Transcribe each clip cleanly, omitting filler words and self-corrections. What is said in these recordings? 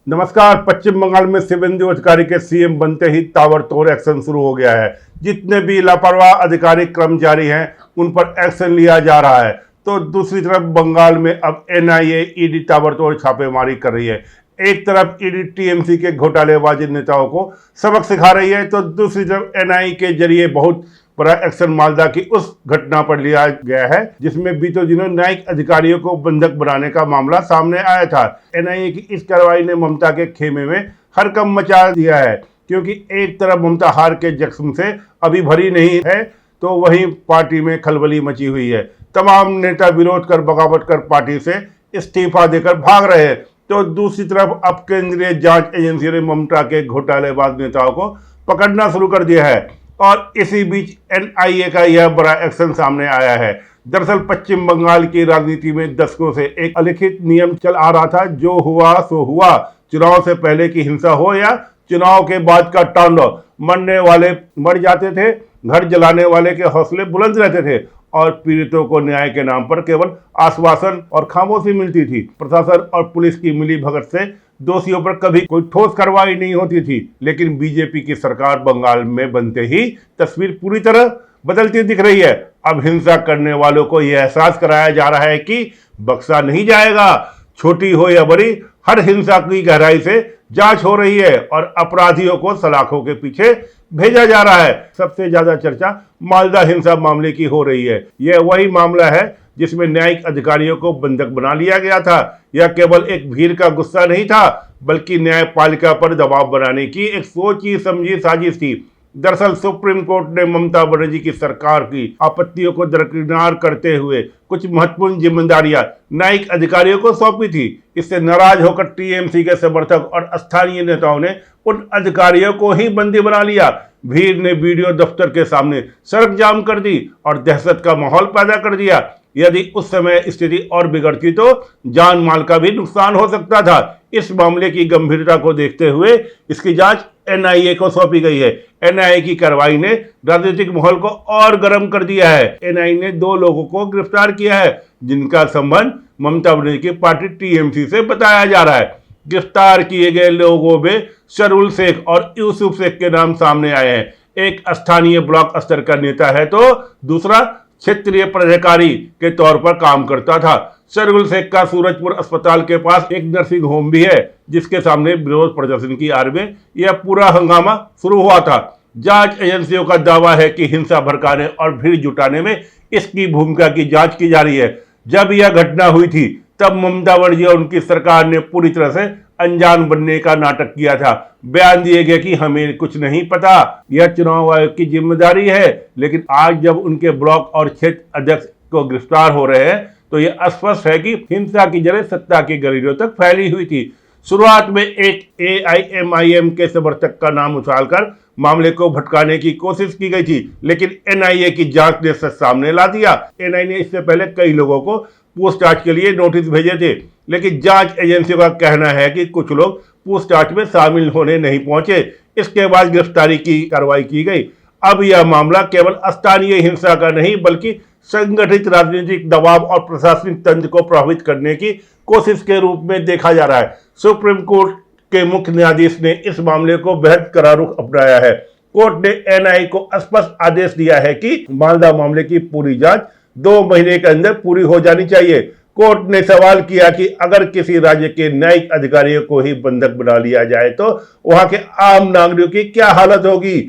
नमस्कार। पश्चिम बंगाल में शुवेंदु अधिकारी के सीएम बनते ही ताबड़तोड़ एक्शन शुरू हो गया है। जितने भी लापरवाह अधिकारी कर्मचारी हैं उन पर एक्शन लिया जा रहा है। तो दूसरी तरफ बंगाल में अब एनआईए ईडी ताबड़तोड़ छापेमारी कर रही है। एक तरफ ईडी टीएमसी के घोटालेबाजी नेताओं को सबक सिखा रही है, तो दूसरी तरफ एनआईए के जरिए बहुत बड़ा एक्शन मालदा की उस घटना पर लिया गया है जिसमें बीते दिनों न्यायिक अधिकारियों को बंधक बनाने का मामला सामने आया था। एनआईए की इस कार्रवाई ने ममता के खेमे में हड़कंप मचा दिया है, क्योंकि एक तरफ ममता हार के जख्म से अभी भरी नहीं है तो वहीं पार्टी में खलबली मची हुई है। तमाम नेता विरोध कर बगावत कर पार्टी से इस्तीफा देकर भाग रहे हैं, तो दूसरी तरफ अब केंद्रीय जांच एजेंसी ने ममता के घोटालेबाज नेताओं को पकड़ना शुरू कर दिया है। और इसी बीच एनआईए का यह बड़ा एक्शन सामने आया है। दरअसल पश्चिम बंगाल की राजनीति में दशकों से एक अलिखित नियम चल आ रहा था, जो हुआ सो हुआ। चुनाव से पहले की हिंसा हो या चुनाव के बाद का तांडव, मरने वाले मर जाते थे, घर जलाने वाले के हौसले बुलंद रहते थे और पीड़ितों को न्याय के नाम पर केवल आश्वासन और खामोशी मिलती थी। प्रशासन और पुलिस की मिलीभगत से दोषियों पर कभी कोई ठोस कार्रवाई नहीं होती थी। लेकिन बीजेपी की सरकार बंगाल में बनते ही तस्वीर पूरी तरह बदलती दिख रही है। अब हिंसा करने वालों को यह एहसास कराया जा रहा है कि बख्शा नहीं जाएगा। छोटी हो या बड़ी, हर हिंसा की गहराई से जांच हो रही है और अपराधियों को सलाखों के पीछे भेजा जा रहा है। सबसे ज्यादा चर्चा मालदा हिंसा मामले की हो रही है। यह वही मामला है जिसमें न्यायिक अधिकारियों को बंधक बना लिया गया था। यह केवल एक भीड़ का गुस्सा नहीं था, बल्कि न्यायपालिका पर दबाव बनाने की एक सोची समझी साजिश थी। दरअसल सुप्रीम कोर्ट ने ममता बनर्जी की सरकार की आपत्तियों को दरकिनार करते हुए कुछ महत्वपूर्ण जिम्मेदारियां न्यायिक अधिकारियों को सौंपी थी। इससे नाराज होकर टीएमसी के समर्थक और स्थानीय नेताओं ने उन अधिकारियों को ही बंदी बना लिया। भीड़ ने वीडियो दफ्तर के सामने सड़क जाम कर दी और दहशत का माहौल पैदा कर दिया। यदि उस समय स्थिति और बिगड़ती तो जान माल का भी नुकसान हो सकता था। इस मामले की गंभीरता को देखते हुए इसकी जांच एनआईए को सौंपी गई है। एनआईए की कार्रवाई ने राजनीतिक माहौल को और गर्म कर दिया है। एनआईए ने 2 लोगों को गिरफ्तार किया है जिनका संबंध ममता बनर्जी की पार्टी टीएमसी से बताया जा रहा है। गिरफ्तार किए गए लोगों में शरुल शेख और यूसुफ शेख के नाम सामने आए हैं। एक स्थानीय ब्लॉक स्तर का नेता है तो दूसरा क्षेत्रीय पदाधिकारी के तौर पर काम करता था। शरुल शेख का सूरजपुर अस्पताल के पास एक नर्सिंग होम भी है, जिसके सामने विरोध प्रदर्शन की आड़ में यह पूरा हंगामा शुरू हुआ था। जांच एजेंसियों का दावा है कि हिंसा भड़काने और भीड़ जुटाने में इसकी भूमिका की जांच की जा रही है। जब यह घटना हुई थी तब ममता बनर्जी और उनकी सरकार ने पूरी तरह से अनजान बनने का नाटक किया था। बयान दिए गए कि हमें कुछ नहीं पता, यह चुनाव आयोग की जिम्मेदारी है। लेकिन आज जब उनके ब्लॉक और क्षेत्र अध्यक्ष को गिरफ्तार हो रहे हैं तो यह स्पष्ट है कि हिंसा की जड़ें सत्ता की गलियों तक फैली हुई थी। शुरुआत में एक एआईएमआईएम के समर्थक का नाम उछालकर मामले को भटकाने की कोशिश की गई थी, लेकिन एनआईए की जांच ने सच सामने ला दिया। एनआईए ने इससे पहले कई लोगों को पूछताछ के लिए नोटिस भेजे थे, लेकिन जांच एजेंसियों का कहना है कि कुछ लोग पूछताछ में शामिल होने नहीं पहुंचे। इसके बाद गिरफ्तारी की कार्रवाई की गई। अब यह मामला केवल स्थानीय हिंसा का नहीं, बल्कि संगठित राजनीतिक दबाव और प्रशासनिक तंत्र को प्रभावित करने की कोशिश के रूप में देखा जा रहा है। सुप्रीम कोर्ट के मुख्य न्यायाधीश ने इस मामले को बेहद कड़ा रुख अपनाया है। कोर्ट ने एनआईए को स्पष्ट आदेश दिया है कि मालदा मामले की पूरी जांच 2 महीने के अंदर पूरी हो जानी चाहिए। कोर्ट ने सवाल किया कि अगर किसी राज्य के न्यायिक अधिकारियों को ही बंधक बना लिया जाए तो वहां के आम नागरिकों की क्या हालत होगी।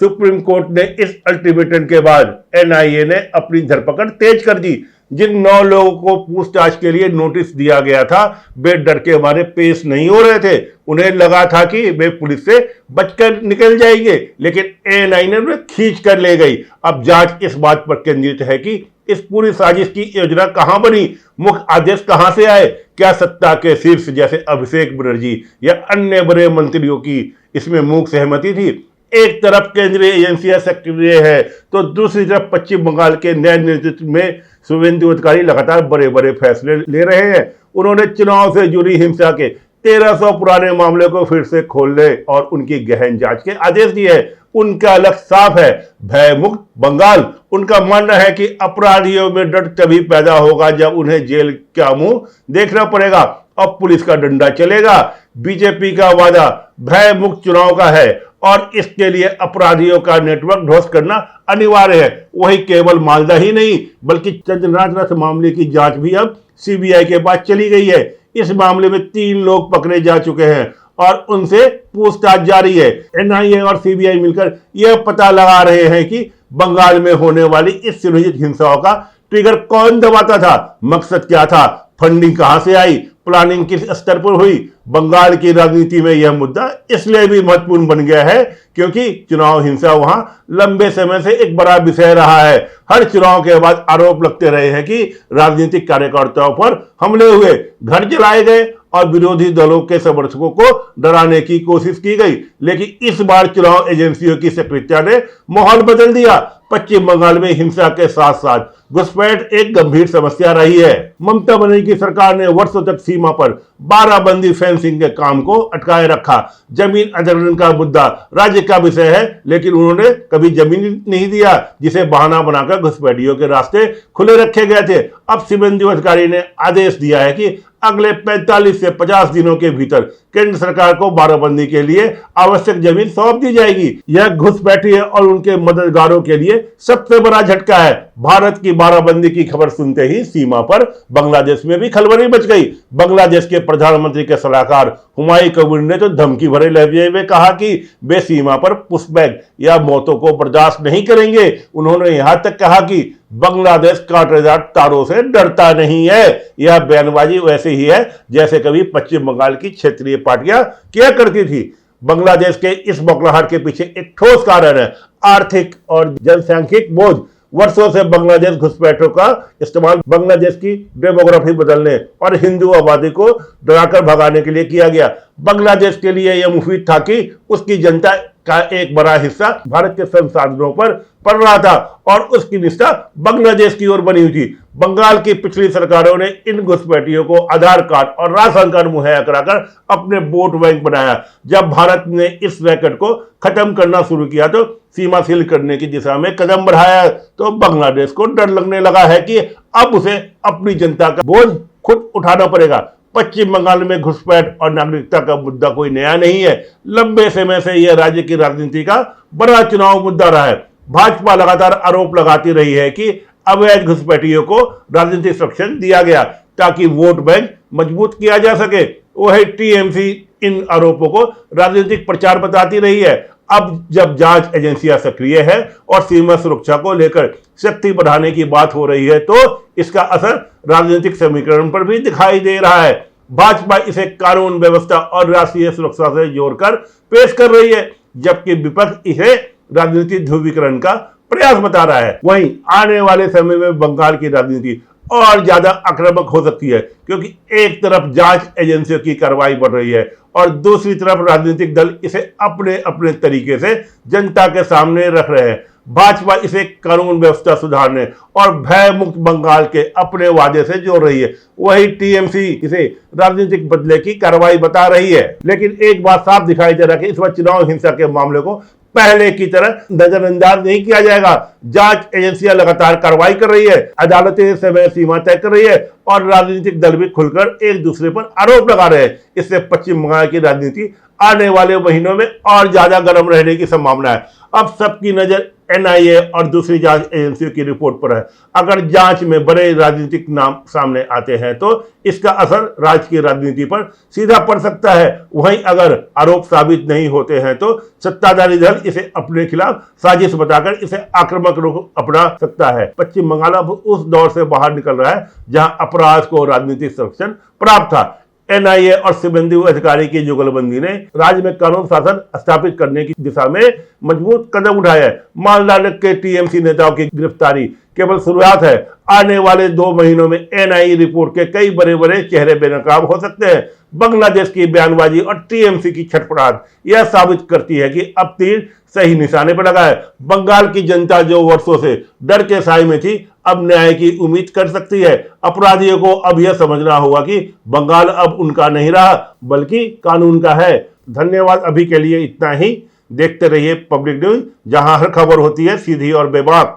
सुप्रीम कोर्ट ने इस अल्टीमेटम के बाद एनआईए ने अपनी धरपकड़ तेज कर दी। जिन 9 लोगों को पूछताछ के लिए नोटिस दिया गया था वे डर के मारे पेश नहीं हो रहे थे। उन्हें लगा था कि वे पुलिस से बचकर निकल जाएंगे, लेकिन एएनआई ने उन्हें खींच कर ले गई। अब जांच इस बात पर केंद्रित है कि इस पूरी साजिश की योजना कहां बनी, मुख्य आदेश कहां से आए। क्या सत्ता के शीर्ष जैसे अभिषेक बनर्जी या अन्य बड़े मंत्रियों की इसमें मूक सहमति थी। एक तरफ केंद्रीय एजेंसियां सक्रिय है तो दूसरी तरफ पश्चिम बंगाल के न्याय नेतृत्व में शुवेंदु अधिकारी लगातार बड़े बड़े फैसले ले रहे हैं। उन्होंने चुनाव से जुड़ी हिंसा के 1300 पुराने मामले को फिर से खोलने और उनकी गहन जांच के आदेश दिए हैं। उनका लक्ष्य साफ है, भयमुक्त बंगाल। उनका मानना है कि अपराधियों में डर तभी पैदा होगा जब उन्हें जेल का मुंह देखना पड़ेगा अब पुलिस का डंडा चलेगा। बीजेपी का वादा भय मुक्त चुनाव का है और इसके लिए अपराधियों का नेटवर्क ध्वस्त करना अनिवार्य है। वही केवल मालदा ही नहीं बल्कि चंद्रनाथ रथ मामले की जांच भी अब सीबीआई के पास चली गई है। इस मामले में 3 लोग पकड़े जा चुके हैं और उनसे पूछताछ जारी है। एनआईए और सीबीआई मिलकर यह पता लगा रहे हैं कि बंगाल में होने वाली इस सुनियोजित हिंसाओं का ट्रिगर कौन दबाता था, मकसद क्या था, फंडिंग कहां से आई, प्लानिंग किस स्तर पर हुई। बंगाल की राजनीति में यह मुद्दा इसलिए भी महत्वपूर्ण बन गया है क्योंकि चुनाव हिंसा वहां लंबे समय से एक बड़ा विषय रहा है। हर चुनाव के बाद आरोप लगते रहे हैं कि राजनीतिक कार्यकर्ताओं पर हमले हुए, घर जलाए गए और विरोधी दलों के समर्थकों को डराने की कोशिश की गई। लेकिन इस बार चुनाव एजेंसियों की सक्रियता ने माहौल बदल दिया। पश्चिम बंगाल में हिंसा के साथ साथ घुसपैठ एक गंभीर समस्या रही है। ममता बनर्जी की सरकार ने वर्षों तक सीमा पर बाराबंदी फेंसिंग के काम को अटकाए रखा। जमीन अधिग्रहण का मुद्दा राज्य का विषय है लेकिन उन्होंने कभी जमीन नहीं दिया जिसे बहाना बनाकर घुसपैठियों के रास्ते खुले रखे गए थे। अब शुभेंदु अधिकारी ने आदेश दिया है कि अगले 45 से 50 दिनों के भीतर केंद्र सरकार को बाराबंदी के लिए आवश्यक जमीन सौंप दी जाएगी। यह घुसपैठियों और उनके मददगारों के लिए सबसे बड़ा झटका है। भारत की बाराबंदी की खबर सुनते ही सीमा पर बांग्लादेश में भी खलबली मच गई। बांग्लादेश के प्रधानमंत्री के सलाहकार हुमायूं कबीर ने तो धमकी भरे लहजे में कहा कि वे सीमा पर पुशबैक या मौतों को बर्दाश्त नहीं करेंगे। उन्होंने यहां तक कहा कि बांग्लादेश कांटेदार तारों से डरता नहीं है। यह बयानबाजी वैसे ही है जैसे कभी पश्चिम बंगाल की क्षेत्रीय पार्टियां किया करती थी। बांग्लादेश के इस बौखलाहट के पीछे एक ठोस कारण है, आर्थिक और जनसांख्यिक बोझ। वर्षों से बांग्लादेश घुसपैठों का इस्तेमाल बांग्लादेश की डेमोग्राफी बदलने और हिंदू आबादी को डराकर भगाने के लिए किया गया। बांग्लादेश के लिए यह मुफीद था कि उसकी जनता का एक बड़ा हिस्सा भारत के संसाधनों पर पड़ रहा था और उसकी निष्ठा बांग्लादेश की ओर बनी हुई थी। बंगाल की पिछली सरकारों ने इन घुसपैठियों को आधार कार्ड और राशन कार्ड मुहैया कराकर अपने वोट बैंक बनाया। जब भारत ने इस रैकेट को खत्म करना शुरू किया तो सीमा सील करने की दिशा में कदम बढ़ाया तो बांग्लादेश को डर लगने लगा है कि अब उसे अपनी जनता का बोझ खुद उठाना पड़ेगा। पश्चिम बंगाल में घुसपैठ और नागरिकता का मुद्दा कोई नया नहीं है। लंबे समय से यह राज्य की राजनीति का बड़ा चुनाव मुद्दा रहा है। भाजपा लगातार आरोप लगाती रही है कि अवैध घुसपैठियों को राजनीतिक संरक्षण दिया गया ताकि वोट बैंक मजबूत किया जा सके। वही टीएमसी इन आरोपों को राजनीतिक प्रचार बताती रही है। अब जब जांच एजेंसियां सक्रिय है और सीमा सुरक्षा को लेकर शक्ति बढ़ाने की बात हो रही है तो इसका असर राजनीतिक समीकरण पर भी दिखाई दे रहा है। भाजपा इसे कानून व्यवस्था और राष्ट्रीय सुरक्षा से जोड़कर पेश कर रही है जबकि विपक्ष इसे राजनीतिक ध्रुवीकरण का प्रयास बता रहा है। वहीं आने वाले समय में बंगाल की राजनीति और ज्यादा आक्रामक हो सकती है क्योंकि एक तरफ जांच एजेंसियों की कार्रवाई बढ़ रही है और दूसरी तरफ राजनीतिक दल इसे अपने अपने तरीके से जनता के सामने रख रहे हैं। भाजपा इसे कानून व्यवस्था सुधारने और भय मुक्त बंगाल के अपने वादे से जोड़ रही है। वही टीएमसी इसे राजनीतिक बदले की कार्रवाई बता रही है। लेकिन एक बात साफ दिखाई दे रहा है कि इस बार चुनाव हिंसा के मामले को पहले की तरह नजरअंदाज नहीं किया जाएगा। जांच एजेंसियां लगातार कार्रवाई कर रही है, अदालतें समय सीमा तय कर रही है और राजनीतिक दल भी खुलकर एक दूसरे पर आरोप लगा रहे हैं। इससे पश्चिम बंगाल की राजनीति आने वाले महीनों में और ज्यादा गर्म रहने की संभावना है। अब सबकी नजर एनआईए और दूसरी जांच एजेंसियों की रिपोर्ट पर है। अगर जांच में बड़े राजनीतिक नाम सामने आते हैं तो इसका असर राज्य की राजनीति पर सीधा पड़ सकता है। वहीं अगर आरोप साबित नहीं होते हैं तो सत्ताधारी दल इसे अपने खिलाफ साजिश बताकर इसे आक्रामक रुख अपना सकता है। पश्चिम बंगाल अब उस दौर से बाहर निकल रहा है जहां अपराध को राजनीतिक संरक्षण प्राप्त था। एनआईए और शुभेंदु अधिकारी की जुगलबंदी ने राज्य में कानून शासन स्थापित करने की दिशा में मजबूत कदम उठाया है। मालदा के टीएमसी नेताओं की गिरफ्तारी केवल शुरुआत है। आने वाले 2 महीनों में एनआईए रिपोर्ट के कई बड़े बड़े चेहरे बेनकाब हो सकते हैं। बांग्लादेश की बयानबाजी और टीएमसी की छटपटाहट यह साबित करती है कि अब तीर सही निशाने पर लगा है। बंगाल की जनता जो वर्षों से डर के साए में थी अब न्याय की उम्मीद कर सकती है। अपराधियों को अब यह समझना होगा कि बंगाल अब उनका नहीं रहा बल्कि कानून का है। धन्यवाद। अभी के लिए इतना ही। देखते रहिए पब्लिक न्यूज, जहां हर खबर होती है सीधी और बेबाक।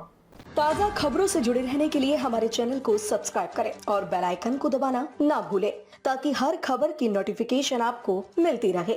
ताज़ा खबरों से जुड़े रहने के लिए हमारे चैनल को सब्सक्राइब करें और बेल आइकन को दबाना ना भूलें ताकि हर खबर की नोटिफिकेशन आपको मिलती रहे।